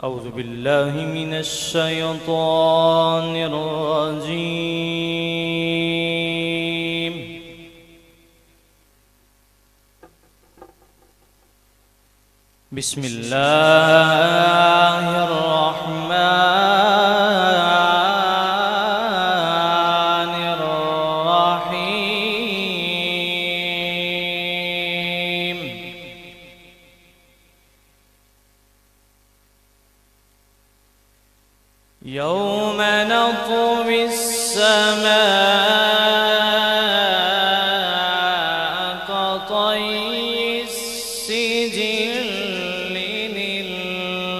أعوذ بالله من الشيطان الرجيم. بسم الله الرحمن الرحيم. يوم نطوي السماء كطي السجل للكتب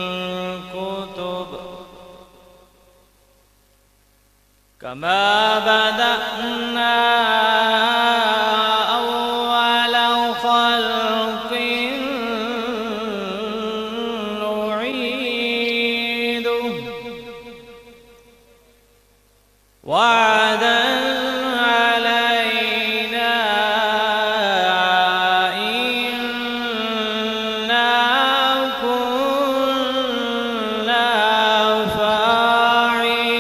كما بدأنا أول خلق نعيده وعدا علينا إنا كنا فاعلين.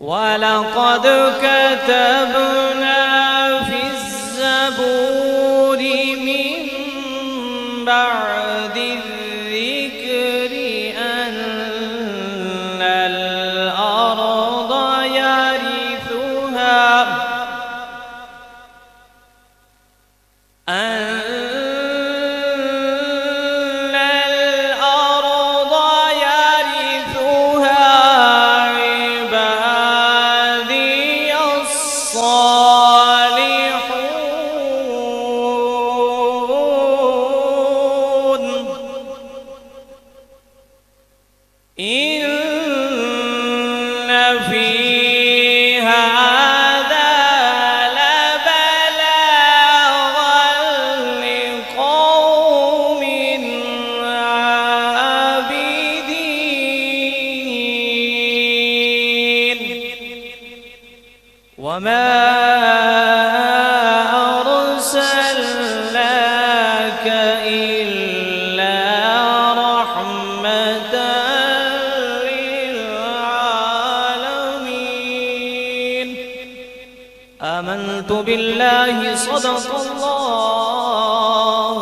ولقد كتبنا في الزبور من بعد الذكر أن الأرض يرثها عبادي الصالحون. إن في هذا لبلاغا لقوم عابدين. وما أرسلناك إلا رحمة للعالمين. آمنت بالله. صدق الله